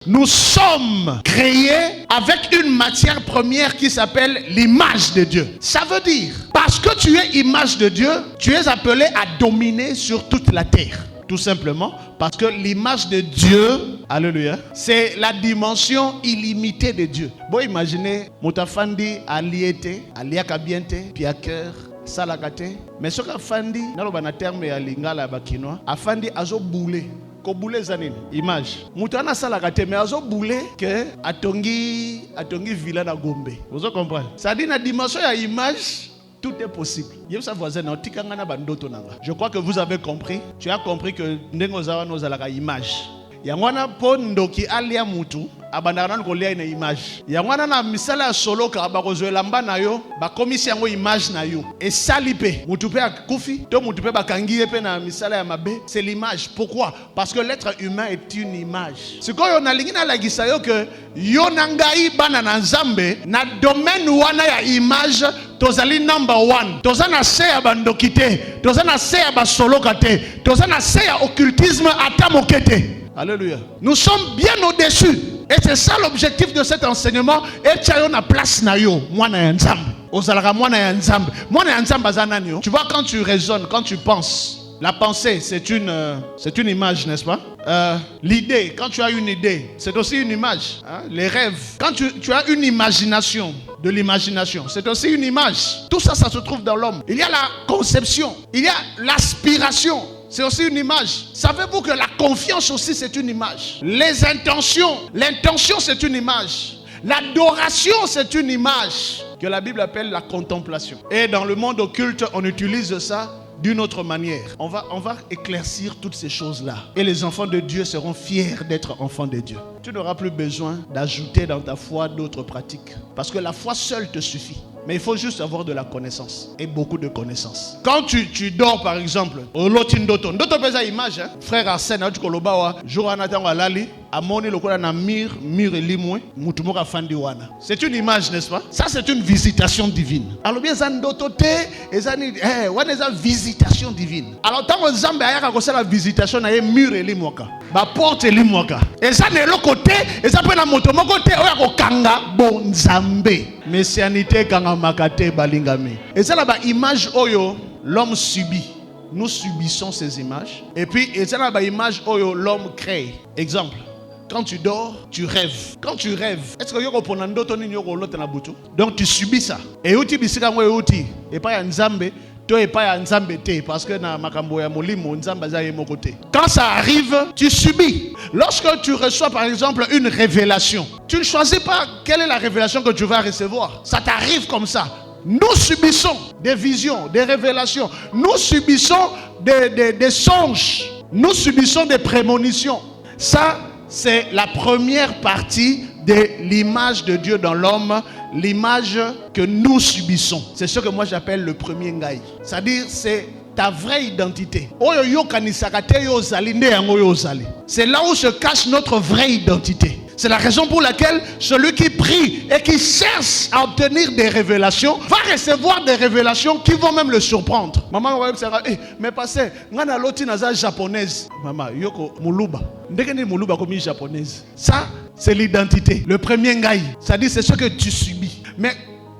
Nous sommes créés avec une matière première qui s'appelle l'image de Dieu. Ça veut dire, parce que tu es image de Dieu, tu es appelé à dominer sur toute la terre. Tout simplement parce que l'image de Dieu, alléluia, c'est la dimension illimitée de Dieu. Bon, imaginez, Moutafandi aliété, aliakabiente, piaker, salakate. Mais ce qu'Afandi, dans le terme ya lingala bakinois, Afandi azo boulé. Ko boulé zanine, image. Moutana salakate, mais azo boulé que atongi villa na Gombe. Vous comprenez? Ça dit la dimension ya image. Tout est possible. Je crois que vous avez compris. Tu as compris que Ndengozawa nous a la image. Yangwana pondo ki alia mutu abandana ngolia ina image. Yangwana na misala solo ka bakozoelamba na yo ba komisi yango image na yo. Et salipe mutu pe akufi to mutu pe bakangie pe na misala ya mabe, c'est l'image. Pourquoi? Parce que l'être humain est une image. Sikoyo na lingina la gisa yo que yo nangai bana na Nzambe na domaine wana ya image tozali number 1. Tozana se ya bandokite, tozana se ya basoloka te, tozana se ya occultisme ata mokete. Alléluia. Nous sommes bien au-dessus. Et c'est ça l'objectif de cet enseignement. Et tu as une place na yo, moi na nzambe. Ozalaka moi na nzambe. Moi na nzambe azanani yo. Tu vois, quand tu raisonnes, quand tu penses, la pensée c'est une image, n'est-ce pas? L'idée, quand tu as une idée, c'est aussi une image. Hein? Les rêves, quand tu as une imagination, de l'imagination, c'est aussi une image. Tout ça, ça se trouve dans l'homme. Il y a la conception, il y a l'aspiration. C'est aussi une image. Savez-vous que la confiance aussi c'est une image? Les intentions, l'intention c'est une image. L'adoration c'est une image que la Bible appelle la contemplation. Et dans le monde occulte, on utilise ça d'une autre manière. On va éclaircir toutes ces choses-là. Et les enfants de Dieu seront fiers d'être enfants de Dieu. Tu n'auras plus besoin d'ajouter dans ta foi d'autres pratiques. Parce que la foi seule te suffit. Mais il faut juste avoir de la connaissance. Et beaucoup de connaissances. Quand tu dors par exemple, au lotindoton, d'autres pesa image, hein? Frère Arsène, tu kolobawa, jour anatango alali, amoni lokola na mur elimwe, mutumoka fandi wana. C'est une image, n'est-ce pas? Ça c'est une visitation divine. Alors bien zandotote, ezani wana eza visitation divine. Alors tango Nzambe ayaka ko la visitation na ye mur elimwaka. Ba porte elimwaka. Eza ne lokote, eza pe na moto moko te oya ko kanga bon Nzambe. Messianité kanga makate balingami. Et ça là ba image oyo l'homme subit. Nous subissons ces images. Et puis et ça là ba image oyo l'homme crée. Exemple, quand tu dors, tu rêves. Quand tu rêves, est-ce que yoko ponando toni yoko lote na butu? Donc tu subis ça. Et uti bisika ngo uti et pas ya Nzambe. Parce que quand ça arrive, tu subis. Lorsque tu reçois par exemple une révélation, tu ne choisis pas quelle est la révélation que tu vas recevoir. Ça t'arrive comme ça. Nous subissons des visions, des révélations. Nous subissons des songes. Nous subissons des prémonitions. Ça, c'est la première partie de l'image de Dieu dans l'homme. L'image que nous subissons. C'est ce que moi j'appelle le premier ngai. C'est-à-dire c'est ta vraie identité. C'est là où se cache notre vraie identité. C'est la raison pour laquelle celui qui prie et qui cherche à obtenir des révélations va recevoir des révélations qui vont même le surprendre. Maman va dire, mais passez, ngana loti naza japonaise. Maman, yoko muluba. Ndekeni muluba comme japonaise. Ça, c'est l'identité. Le premier ngai, c'est-à-dire c'est ce que tu subis. Mais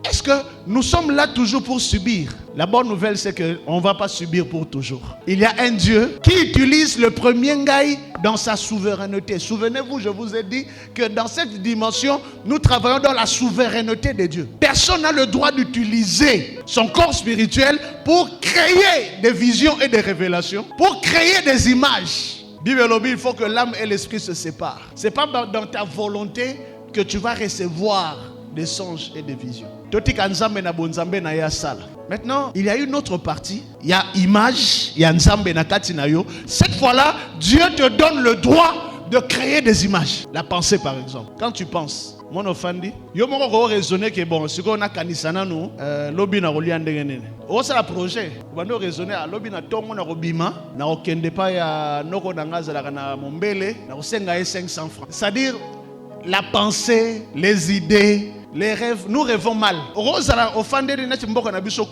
est-ce que nous sommes là toujours pour subir? La bonne nouvelle, c'est qu'on ne va pas subir pour toujours. Il y a un Dieu qui utilise le premier ngai dans sa souveraineté. Souvenez-vous, je vous ai dit que dans cette dimension, nous travaillons dans la souveraineté de Dieu. Personne n'a le droit d'utiliser son corps spirituel pour créer des visions et des révélations, pour créer des images. Bible, il faut que l'âme et l'esprit se séparent. Ce n'est pas dans ta volonté que tu vas recevoir des songes et des visions. Maintenant, il y a une autre partie. Il y a image, il y a Nzambe na kati na yo. Cette fois-là, Dieu te donne le droit de créer des images. La pensée par exemple. Quand tu penses, mon offandi, yo moko raisonner que bon, ce qu'on a kanisana nous, lobi na rolia ndengene. O ça la projet. Bando raisonner à lobi na tongo na robima, na okende pa ya noko na ngazala na mombele, na osenga 500 francs. C'est-à-dire la pensée, les idées, les rêves, nous rêvons mal. Au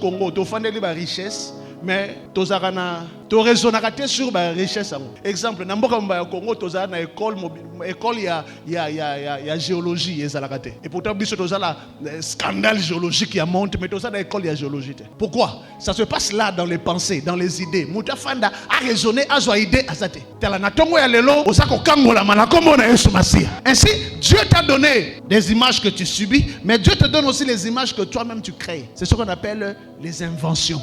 Congo, tu offres des richesses, mais tozakana to raisonnera sur ba richesse. Exemple, na mboka mba ya Congo tozana na école ya géologie ezalakate. Et pourtant biso tozala scandale géologique ya monte, mais tozana école ya géologie. Pourquoi? Ça se passe là dans les pensées, dans les idées. Muta fanda a raisonné a zo idée azate. Tala na tongo ya lelo osako kangola manakombo na Yesu Masia. Ainsi, Dieu t'a donné des images que tu subis, mais Dieu te donne aussi les images que toi-même tu crées. C'est ce qu'on appelle les inventions.